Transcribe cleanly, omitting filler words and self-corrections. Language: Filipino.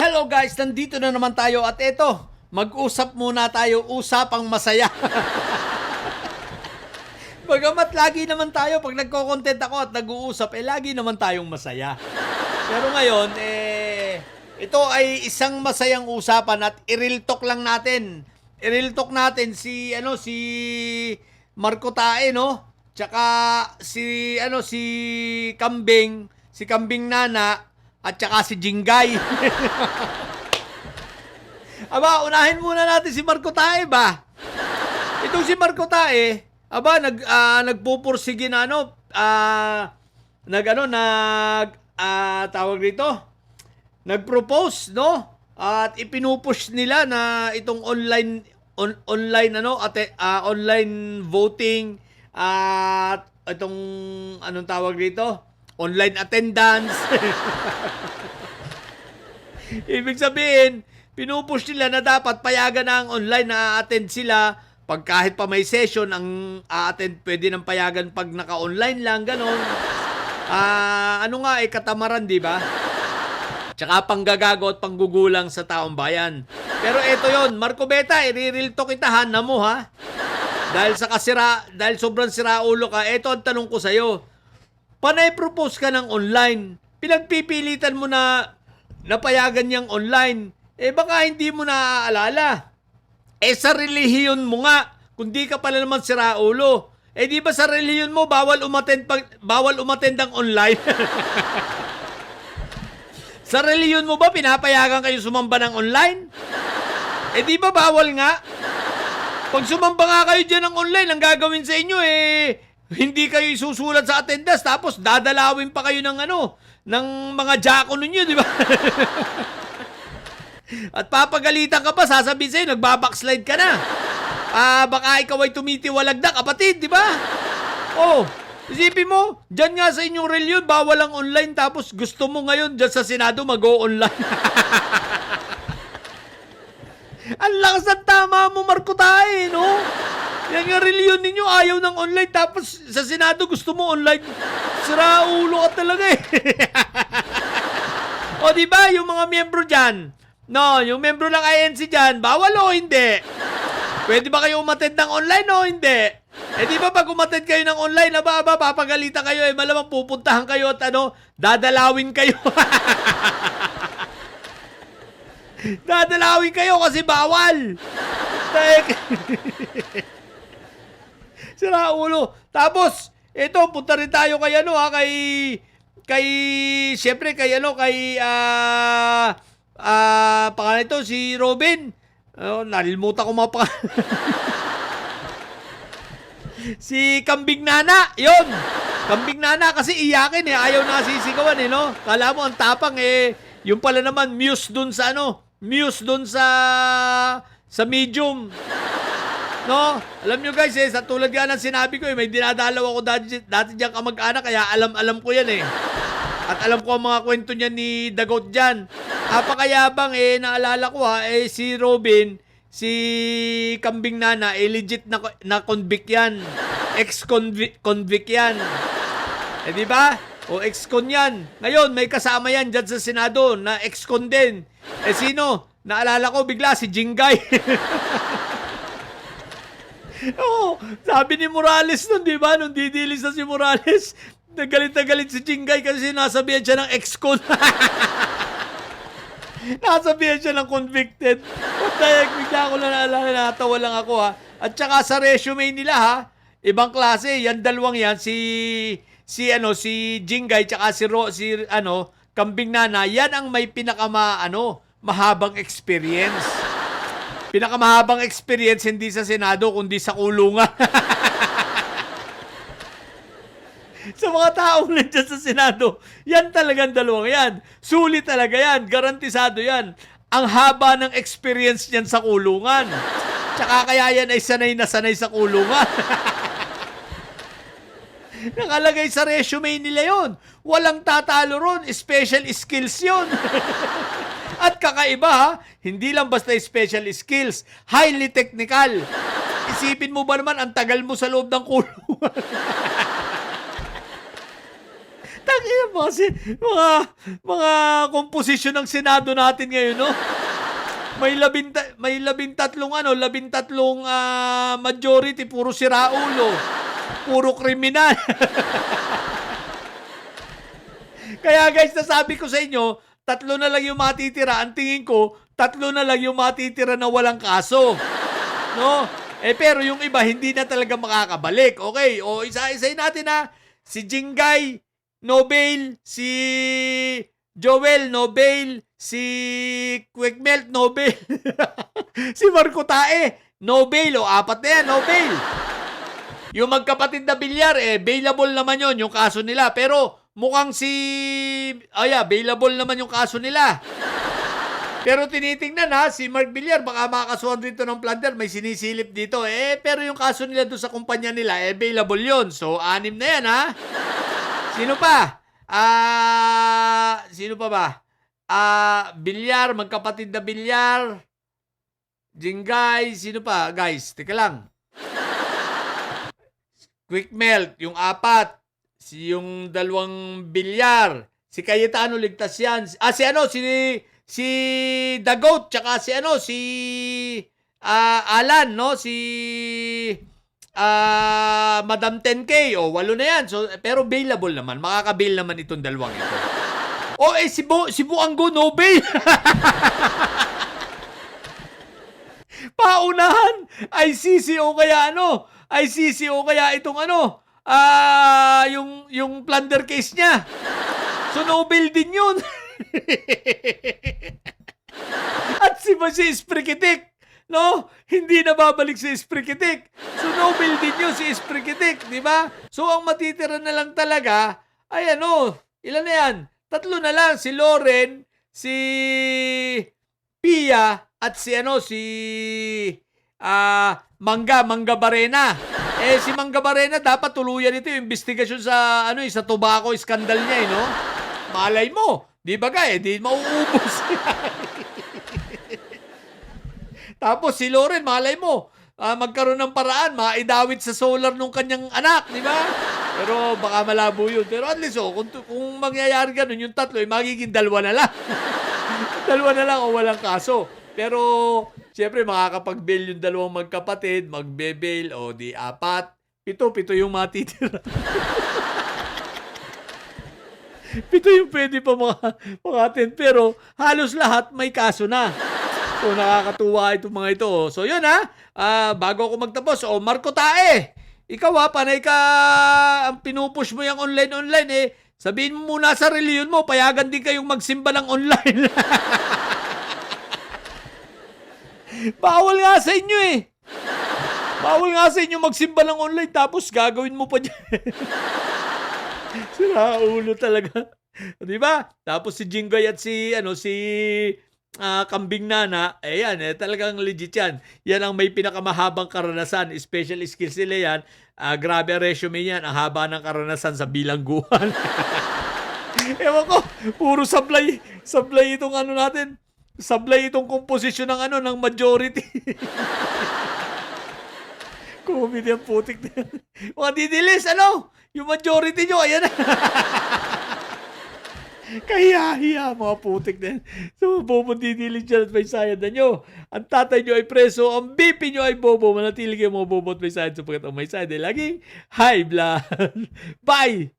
Hello guys, nandito na naman tayo at eto, mag-usap muna tayo, usapang masaya. Bagamat lagi naman tayo, pag nagko-content ako at nag-uusap, lagi naman tayong masaya. Pero ngayon, ito ay isang masayang usapan at i-real talk lang natin. I-real talk natin si Marco Tae, no? Tsaka si Kambing Nana at tsaka si Jinggay. Aba, unahin muna natin si Marco Tae ba? Itong si Marco Tae, aba nagpupursige na tawag dito. Nag-propose, no? At ipinupush nila na itong online voting at itong anong tawag dito? Online attendance. Ibig sabihin, pinupush nila na dapat payagan na ang online na attend sila. Pag kahit pa may session, ang attend pwede ng payagan pag naka-online lang, ganon. Katamaran, di ba? Tsaka panggagago at panggugulang sa taong bayan. Pero eto yon, Marco Beta, i-real talk itahan na mo, ha? Dahil sobrang sira ulo ka, eto ang tanong ko sa'yo. Panay propose ka ng online, pinagpipilitan mo na napayagan niyang online, baka hindi mo naaalala. Sa relihiyon mo nga, kundi ka pala naman sira ulo. Di ba sa relihiyon mo, bawal umattend ang online? Sa relihiyon mo ba, pinapayagan kayo sumamba ng online? Di ba bawal nga? Pag sumamba nga kayo dyan ng online, ang gagawin sa inyo, hindi kayo isusulat sa attendance, tapos dadalawin pa kayo ng mga diakono ninyo, di ba? At papagalitan ka pa, sasabihin sa'yo, nagbabackslide ka na. Baka ikaw ay tumitiwalag na, kapatid, di ba? Isipin mo, dyan nga sa inyong reliyon, bawal ang online, tapos gusto mo ngayon dyan sa Senado mag-o-online. Ang lakas ng tama mo, Marco Tae, no? Yan nga reliyon ninyo, ayaw ng online, tapos sa Senado gusto mo online. Sira ulo ka talaga eh. Di ba, yung mga miyembro dyan, no, yung miyembro ng INC dyan, bawal o hindi? Pwede ba kayo umattend ng online o hindi? Di ba pag umattend kayo ng online, papagalitan kayo, malamang pupuntahan kayo at dadalawin kayo. Dadalawin kayo kasi bawal. Sira ulo. Tapos, ito, punta rin tayo kay pangalan ito, si Robin. Nalimutan ko mga pangalan. Si Kambing Nana, yun. Kambing Nana, kasi iyakin ayaw na sisigawan no? Kala mo, ang tapang yung pala naman, muse dun sa medium. No? Alam nyo guys, sa tulad nga ng sinabi ko, may dinadalaw ako dati diyang kamag-anak, kaya alam ko yan At alam ko ang mga kwento niya ni Dagot dyan. Apakayabang naalala ko si Robin, si Kambing Nana, legit na convict yan. Ex-convict yan. Di ba? Ex-con yan. Ngayon, may kasama yan dyan sa Senado na ex-con din. Sino? Naalala ko bigla, si Jinggay. Sabi ni Morales nun, di ba? Nung didilis na si Morales, nagalit na galit si Jinggay kasi nasabihan siya ng ex-con. Nasabihan siya ng convicted. Bigla ko na naalala, natawa lang ako At saka sa resume nila ibang klase, yan dalawang yan, si Jinggay tsaka si Kambing Nana, yan ang may mahabang experience. Pinakamahabang experience hindi sa Senado kundi sa kulungan. Sa mga taong nandiyan sa Senado, yan talagang dalawang yan. Sulit talaga yan. Garantisado yan. Ang haba ng experience niyan sa kulungan. Tsaka kaya yan ay sanay na sanay sa kulungan. Nakalagay sa resume nila yon. Walang tatalo ron. Special skills yon. At kakaiba hindi lang basta special skills, highly technical. Isipin mo ba naman, ang tagal mo sa loob ng kulungan. Tangina mga, mga komposisyon ng Senado natin ngayon, no? May labintatlong majority, puro siraulo, puro kriminal. Kaya guys, nasabi ko sa inyo, 3 na lang yung matitira. Ang tingin ko, 3 na lang yung matitira na walang kaso. No? Pero yung iba, hindi na talaga makakabalik. Okay, o isa-isayin natin ha. Si Jingay, no bail. Si Joel, no bail. Si Quickmelt, no bail. Si Marco Tae, no bail. O 4 na yan, no bail. Yung magkapatid na Bilyar, bailable naman yon yung kaso nila. Pero mukhang bailable naman yung kaso nila. Pero tinitingnan ha, si Mark Villar, baka makakasuhan dito ng plunder, may sinisilip dito. Pero yung kaso nila doon sa kumpanya nila, available yon. So, 6 na yan ha. Sino pa? Sino pa ba? Villar, magkapatid na Villar. Jingay, sino pa? Guys, teka lang. Quickmelt, yung 4. Yung 2 Villar. Si Cayetano, ligtas yan. Si The Goat, tsaka si Alan, no? Si Madam 10K, 8 na yan. So, pero bailable naman. Makaka-bail naman itong 2 ito. Si Buanggo, no bail. Paunahan, ICC o kaya itong yung plunder case niya. So, no bail din yun. At si Esprikitik, no? Hindi na babalik si Esprikitik. So, no bail din yun si Esprikitik, di ba? So, ang matitira na lang talaga ay ilan na yan? 3 na lang. Si Loren, si Pia, at si Mangga Barena. Si Mangga Barena dapat tuluyan ito yung investigasyon sa sa tobacco scandal niya, no? Malay mo, di ba di mauubos. Tapos si Loren, malay mo, magkaroon ng paraan, maidawit sa solar nung kanyang anak, di ba? Pero baka malabo yun. Pero at least, kung mangyayari ganun, yung 3, magiging 2 na lang. 2 na lang o walang kaso. Pero, siyempre, makakapag-bail yung 2 magkapatid, magbe-bail, o di 4. 7 yung matitira. 7 yung pwede pa mga pero halos lahat may kaso na. So, nakakatuwa itong mga ito. So, yun bago ako magtapos, Marco Tae, ikaw panay ka, ang pinupush mo yung online, sabihin mo muna sa reliyon mo, payagan din kayong magsimba ng online. Bawal nga sa inyo Bawal nga sa inyo magsimba ng online, tapos gagawin mo pa dyan. Sira ulo talaga. Di ba? Tapos si Jinggoy at si Kambing Nana, talagang legit yan. Yan ang may pinakamahabang karanasan. Special skills nila yan. Grabe ang resume yan. Ang haba ng karanasan sa bilangguan. Ewan ko, puro sablay itong natin. Sablay itong komposisyon ng majority. Comedy ang putik na yan. Mga didilis, yung majority nyo, ayan na. Kahiya, mga putik na yan. So, bobo didilis dyan at may sayad na nyo. Ang tatay nyo ay preso, ang BP nyo ay bobo. Manatili kayo mga bobo at may sayad sapagkat ang may sayad ay laging high blood. Bye!